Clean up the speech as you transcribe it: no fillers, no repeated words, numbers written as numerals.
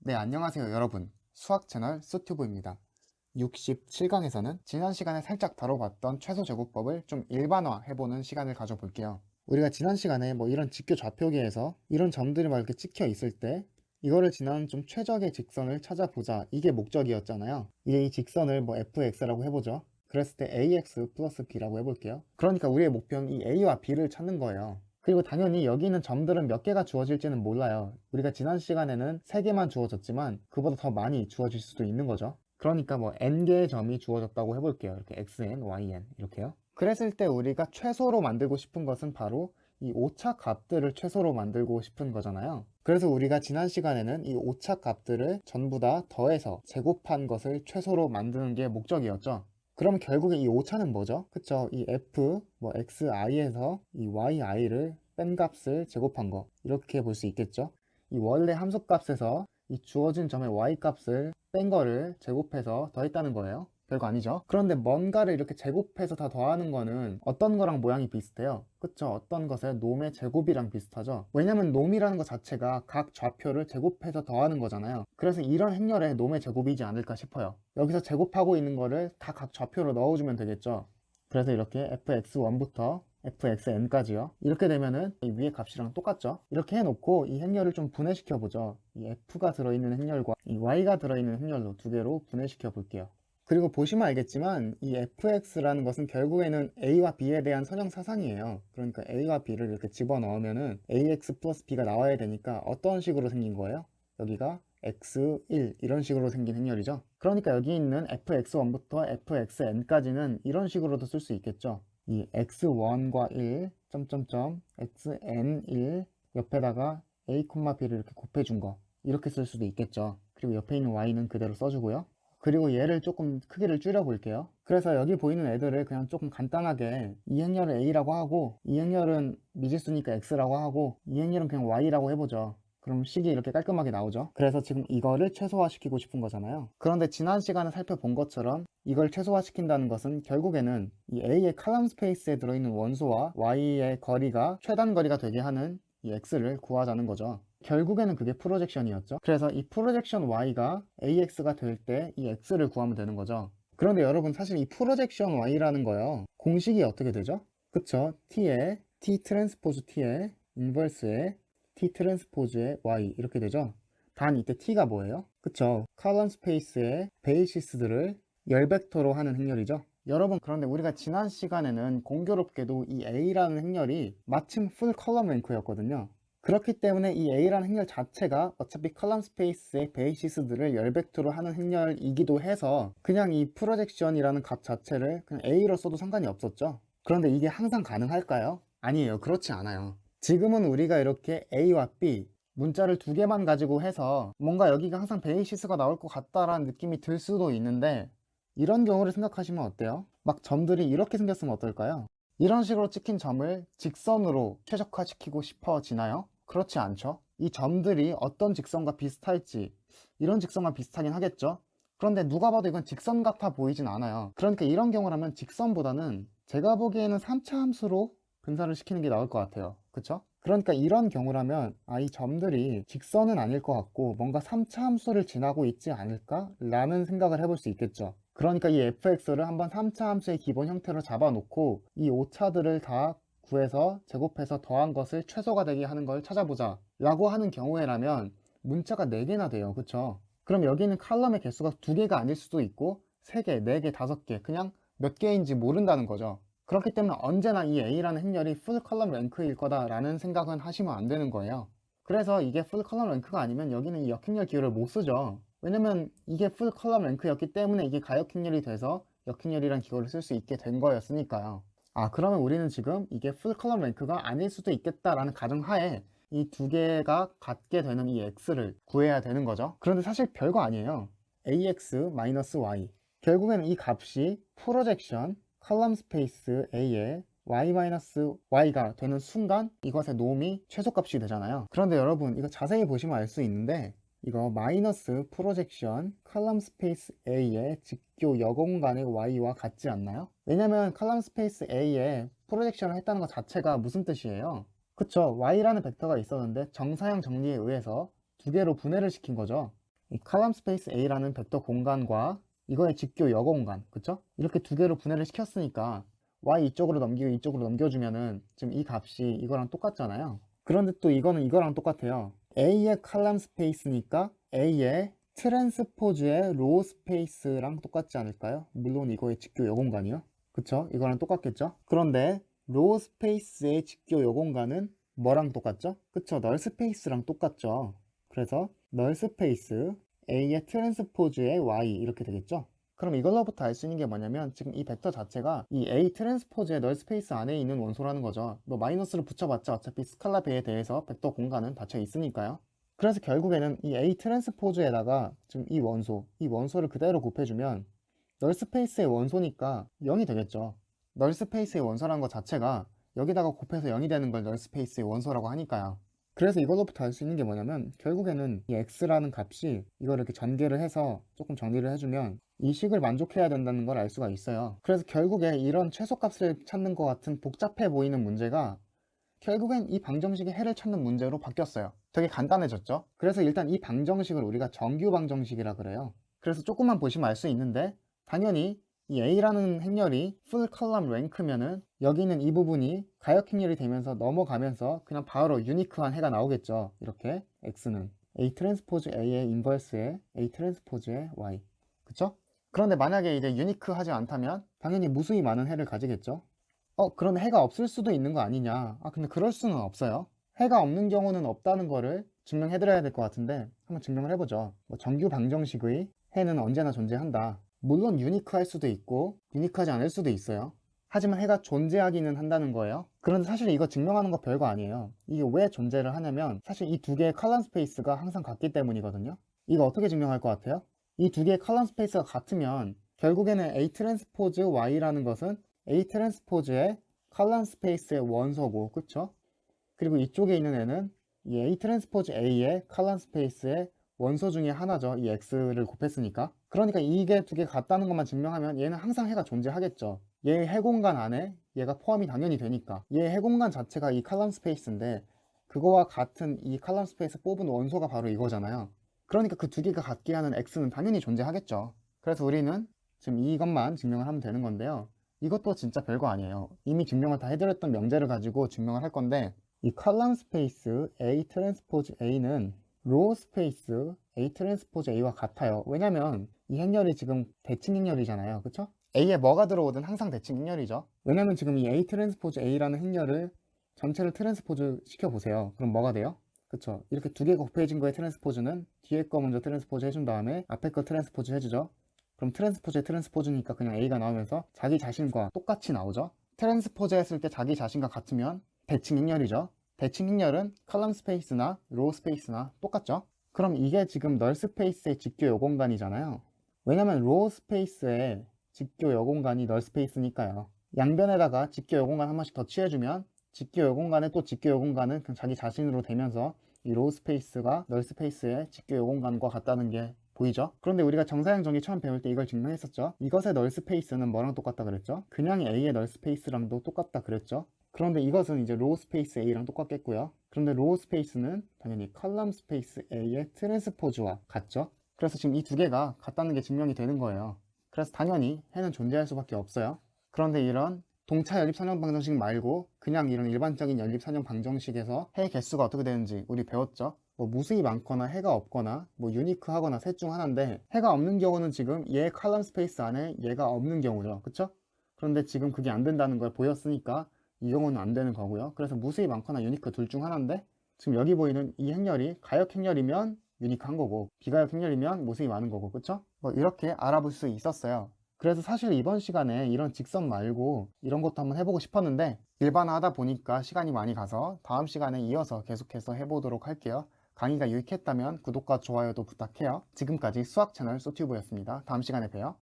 네, 안녕하세요 여러분. 수학 채널 수튜브입니다. 67강에서는 지난 시간에 살짝 다뤄봤던 최소제곱법을 좀 일반화해보는 시간을 가져볼게요. 우리가 지난 시간에 뭐 이런 직교 좌표계에서 이런 점들이 막 이렇게 찍혀 있을 때 이거를 지나는 좀 최적의 직선을 찾아보자, 이게 목적이었잖아요. 이제 이 직선을 뭐 fx라고 해보죠. 그랬을 때 ax 플러스 b라고 해볼게요. 그러니까 우리의 목표는 이 a와 b를 찾는 거예요. 그리고 당연히 여기 있는 점들은 몇 개가 주어질지는 몰라요. 우리가 지난 시간에는 3개만 주어졌지만 그보다 더 많이 주어질 수도 있는 거죠. 그러니까 뭐 n개의 점이 주어졌다고 해볼게요. 이렇게 xn, yn 이렇게요. 그랬을 때 우리가 최소로 만들고 싶은 것은 바로 이 오차 값들을 최소로 만들고 싶은 거잖아요. 그래서 우리가 지난 시간에는 이 오차 값들을 전부 다 더해서 제곱한 것을 최소로 만드는 게 목적이었죠. 그럼 결국에 이 오차는 뭐죠? 그쵸? 이 f 뭐 xi에서 이 yi를 뺀 값을 제곱한 거, 이렇게 볼 수 있겠죠? 이 원래 함수값에서 이 주어진 점의 y값을 뺀 거를 제곱해서 더했다는 거예요. 별거 아니죠? 그런데 뭔가를 이렇게 제곱해서 다 더하는 거는 어떤 거랑 모양이 비슷해요? 그쵸? 어떤 것의 놈의 제곱이랑 비슷하죠? 왜냐면 놈이라는 것 자체가 각 좌표를 제곱해서 더하는 거잖아요. 그래서 이런 행렬의 놈의 제곱이지 않을까 싶어요. 여기서 제곱하고 있는 거를 다 각 좌표로 넣어주면 되겠죠? 그래서 이렇게 fx1부터 fxn까지요. 이렇게 되면은 이 위의 값이랑 똑같죠. 이렇게 해놓고 이 행렬을 좀 분해시켜 보죠. 이 f가 들어있는 행렬과 이 y가 들어있는 행렬로 두 개로 분해시켜 볼게요. 그리고 보시면 알겠지만 이 fx라는 것은 결국에는 a와 b에 대한 선형사상이에요. 그러니까 a와 b를 이렇게 집어넣으면은 ax 플러스 b가 나와야 되니까 어떤 식으로 생긴 거예요? 여기가 x1 이런 식으로 생긴 행렬이죠. 그러니까 여기 있는 fx1부터 fxn까지는 이런 식으로도 쓸 수 있겠죠. 이 x1과 1, 점점점 xn1 옆에다가 a, b를 이렇게 곱해준 거, 이렇게 쓸 수도 있겠죠. 그리고 옆에 있는 y는 그대로 써주고요. 그리고 얘를 조금 크기를 줄여 볼게요. 그래서 여기 보이는 애들을 그냥 조금 간단하게 이 행렬을 a라고 하고, 이 행렬은 미지수니까 x라고 하고, 이 행렬은 그냥 y라고 해보죠. 그럼 식이 이렇게 깔끔하게 나오죠. 그래서 지금 이거를 최소화시키고 싶은 거잖아요. 그런데 지난 시간에 살펴본 것처럼 이걸 최소화시킨다는 것은 결국에는 이 a의 칼럼 스페이스에 들어있는 원소와 y의 거리가 최단 거리가 되게 하는 이 x를 구하자는 거죠. 결국에는 그게 프로젝션이었죠. 그래서 이 프로젝션 y가 ax가 될 때 이 x를 구하면 되는 거죠. 그런데 여러분, 사실 이 프로젝션 y라는 거요, 공식이 어떻게 되죠? 그쵸? t의 t 트랜스포즈 t의 인버스의 t 트랜스포즈의 y 이렇게 되죠. 단 이때 t가 뭐예요? 그쵸? 컬럼 스페이스의 베이시스들을 열벡터로 하는 행렬이죠. 여러분, 그런데 우리가 지난 시간에는 공교롭게도 이 a라는 행렬이 마침 풀 컬럼 랭크였거든요. 그렇기 때문에 이 a라는 행렬 자체가 어차피 컬럼 스페이스의 베이시스들을 열벡터로 하는 행렬이기도 해서 그냥 이 프로젝션이라는 값 자체를 그냥 a로 써도 상관이 없었죠. 그런데 이게 항상 가능할까요? 아니에요. 그렇지 않아요. 지금은 우리가 이렇게 a와 b 문자를 두 개만 가지고 해서 뭔가 여기가 항상 베이시스가 나올 것 같다라는 느낌이 들 수도 있는데, 이런 경우를 생각하시면 어때요? 막 점들이 이렇게 생겼으면 어떨까요? 이런 식으로 찍힌 점을 직선으로 최적화시키고 싶어지나요? 그렇지 않죠. 이 점들이 어떤 직선과 비슷할지, 이런 직선과 비슷하긴 하겠죠. 그런데 누가 봐도 이건 직선 같아 보이진 않아요. 그러니까 이런 경우라면 직선보다는 제가 보기에는 3차 함수로 분사를 시키는 게 나을 것 같아요. 그쵸? 그러니까 이런 경우라면 이 점들이 직선은 아닐 것 같고 뭔가 3차 함수를 지나고 있지 않을까? 라는 생각을 해볼 수 있겠죠. 그러니까 이 fx를 한번 3차 함수의 기본 형태로 잡아놓고 이 오차들을 다 구해서 제곱해서 더한 것을 최소가 되게 하는 걸 찾아보자 라고 하는 경우에라면 문자가 4개나 돼요. 그쵸? 그럼 여기는 칼럼의 개수가 2개가 아닐 수도 있고 3개, 4개, 5개, 그냥 몇 개인지 모른다는 거죠. 그렇기 때문에 언제나 이 a라는 행렬이 풀 컬럼 랭크일 거다라는 생각은 하시면 안 되는 거예요. 그래서 이게 풀 컬럼 랭크가 아니면 여기는 이 역행렬 기호를 못 쓰죠. 왜냐면 이게 풀 컬럼 랭크였기 때문에 이게 가역행렬이 돼서 역행렬이란 기호를 쓸 수 있게 된 거였으니까요. 그러면 우리는 지금 이게 풀 컬럼 랭크가 아닐 수도 있겠다라는 가정하에 이 두 개가 같게 되는 이 x를 구해야 되는 거죠. 그런데 사실 별거 아니에요. ax-y, 결국에는 이 값이 프로젝션 컬럼 스페이스 A에 y-y가 되는 순간 이것의 놈이 최소값이 되잖아요. 그런데 여러분, 이거 자세히 보시면 알 수 있는데 이거 마이너스 프로젝션 컬럼 스페이스 A의 직교 여공간의 y와 같지 않나요? 왜냐면 컬럼 스페이스 A에 프로젝션을 했다는 것 자체가 무슨 뜻이에요? 그쵸, y라는 벡터가 있었는데 정사형 정리에 의해서 두 개로 분해를 시킨 거죠. 이 컬럼 스페이스 A라는 벡터 공간과 이거의 직교 여거 공간, 그쵸? 이렇게 두 개로 분해를 시켰으니까 y 이쪽으로 넘기고 이쪽으로 넘겨주면은 지금 이 값이 이거랑 똑같잖아요. 그런데 또 이거는 이거랑 똑같아요. A의 컬럼 스페이스니까 A의 트랜스포즈의 로우 스페이스랑 똑같지 않을까요? 물론 이거의 직교 여공간이요. 그쵸? 이거랑 똑같겠죠? 그런데 로우 스페이스의 직교 여공간은 뭐랑 똑같죠? 그쵸? 널 스페이스랑 똑같죠? 그래서 널 스페이스 A의 트랜스포즈의 Y 이렇게 되겠죠? 그럼 이걸로부터 알 수 있는 게 뭐냐면 지금 이 벡터 자체가 이 A 트랜스포즈의 널 스페이스 안에 있는 원소라는 거죠. 뭐 마이너스를 붙여봤자 어차피 스칼라 배에 대해서 벡터 공간은 닫혀 있으니까요. 그래서 결국에는 이 A 트랜스포즈에다가 지금 이 원소를 그대로 곱해주면 널 스페이스의 원소니까 0이 되겠죠. 널 스페이스의 원소라는 것 자체가 여기다가 곱해서 0이 되는 걸 널 스페이스의 원소라고 하니까요. 그래서 이걸로부터 알 수 있는 게 뭐냐면 결국에는 이 x라는 값이 이걸 이렇게 전개를 해서 조금 정리를 해주면 이 식을 만족해야 된다는 걸 알 수가 있어요. 그래서 결국에 이런 최소값을 찾는 것 같은 복잡해 보이는 문제가 결국엔 이 방정식의 해를 찾는 문제로 바뀌었어요. 되게 간단해졌죠? 그래서 일단 이 방정식을 우리가 정규 방정식이라 그래요. 그래서 조금만 보시면 알 수 있는데 당연히 이 A라는 행렬이 풀 컬럼 랭크면은 여기 있는 이 부분이 가역 행렬이 되면서 넘어가면서 그냥 바로 유니크한 해가 나오겠죠. 이렇게 X는 A 트랜스포즈 A의 인버스에 A 트랜스포즈의 Y. 그쵸? 그런데 만약에 이제 유니크하지 않다면 당연히 무수히 많은 해를 가지겠죠. 그런데 해가 없을 수도 있는 거 아니냐. 근데 그럴 수는 없어요. 해가 없는 경우는 없다는 거를 증명해드려야 될 것 같은데 한번 증명을 해보죠. 정규 방정식의 해는 언제나 존재한다. 물론 유니크할 수도 있고 유니크하지 않을 수도 있어요. 하지만 해가 존재하기는 한다는 거예요. 그런데 사실 이거 증명하는 거 별거 아니에요. 이게 왜 존재를 하냐면 사실 이 두 개의 컬럼 스페이스가 항상 같기 때문이거든요. 이거 어떻게 증명할 것 같아요? 이 두 개의 컬럼 스페이스가 같으면 결국에는 A 트랜스포즈 Y라는 것은 A 트랜스포즈의 컬럼 스페이스의 원소고, 그쵸? 그리고 이쪽에 있는 애는 이 A 트랜스포즈 A의 컬럼 스페이스의 원소 중에 하나죠. 이 X를 곱했으니까. 그러니까 이게 두 개 같다는 것만 증명하면 얘는 항상 해가 존재하겠죠. 얘의 해 공간 안에 얘가 포함이 당연히 되니까. 얘의 해 공간 자체가 이 컬럼 스페이스인데 그거와 같은 이 컬럼 스페이스 뽑은 원소가 바로 이거잖아요. 그러니까 그 두 개가 같게 하는 X는 당연히 존재하겠죠. 그래서 우리는 지금 이것만 증명을 하면 되는 건데요. 이것도 진짜 별거 아니에요. 이미 증명을 다 해드렸던 명제를 가지고 증명을 할 건데 이 컬럼 스페이스 A 트랜스포즈 A는 로우 스페이스 A 트랜스포즈 A와 같아요. 왜냐면 이 행렬이 지금 대칭 행렬이잖아요. 그쵸? A에 뭐가 들어오든 항상 대칭 행렬이죠. 왜냐면 지금 이 A 트랜스포즈 A라는 행렬을 전체를 트랜스포즈 시켜보세요. 그럼 뭐가 돼요? 그쵸? 이렇게 두 개가 곱해진 거의 트랜스포즈는 뒤에 거 먼저 트랜스포즈 해준 다음에 앞에 거 트랜스포즈 해주죠. 그럼 트랜스포즈의 트랜스포즈니까 그냥 A가 나오면서 자기 자신과 똑같이 나오죠. 트랜스포즈 했을 때 자기 자신과 같으면 대칭 행렬이죠. 대칭 행렬은 컬럼 스페이스나 로우 스페이스나 똑같죠. 그럼 이게 지금 널 스페이스의 직교 여공간이잖아요. 왜냐면 로우 스페이스의 직교 여공간이 널 스페이스니까요. 양변에다가 직교 여공간 한 번씩 더 취해주면 직교 여공간에 또 직교 여공간은 그냥 자기 자신으로 되면서 이 로우 스페이스가 널 스페이스의 직교 여공간과 같다는 게 보이죠? 그런데 우리가 정사형 정의 처음 배울 때 이걸 증명했었죠? 이것의 널 스페이스는 뭐랑 똑같다 그랬죠? 그냥 A의 널 스페이스랑도 똑같다 그랬죠? 그런데 이것은 이제 로우 스페이스 A랑 똑같겠고요. 그런데 로우 스페이스는 당연히 컬럼 스페이스 A의 트랜스포즈와 같죠? 그래서 지금 이 두 개가 같다는 게 증명이 되는 거예요. 그래서 당연히 해는 존재할 수밖에 없어요. 그런데 이런 동차 연립 선형 방정식 말고 그냥 이런 일반적인 연립 선형 방정식에서 해 개수가 어떻게 되는지 우리 배웠죠? 무수히 많거나 해가 없거나 유니크하거나 셋 중 하나인데 해가 없는 경우는 지금 얘 컬럼 스페이스 안에 얘가 없는 경우죠. 그쵸? 그런데 지금 그게 안 된다는 걸 보였으니까 이 경우는 안 되는 거고요. 그래서 무수히 많거나 유니크 둘 중 하나인데 지금 여기 보이는 이 행렬이 가역 행렬이면 유니크한 거고 비가역 행렬이면 무수히 많은 거고, 그쵸? 이렇게 알아볼 수 있었어요. 그래서 사실 이번 시간에 이런 직선 말고 이런 것도 한번 해보고 싶었는데 일반화하다 보니까 시간이 많이 가서 다음 시간에 이어서 계속해서 해보도록 할게요. 강의가 유익했다면 구독과 좋아요도 부탁해요. 지금까지 수학 채널 소튜브였습니다. 다음 시간에 봬요.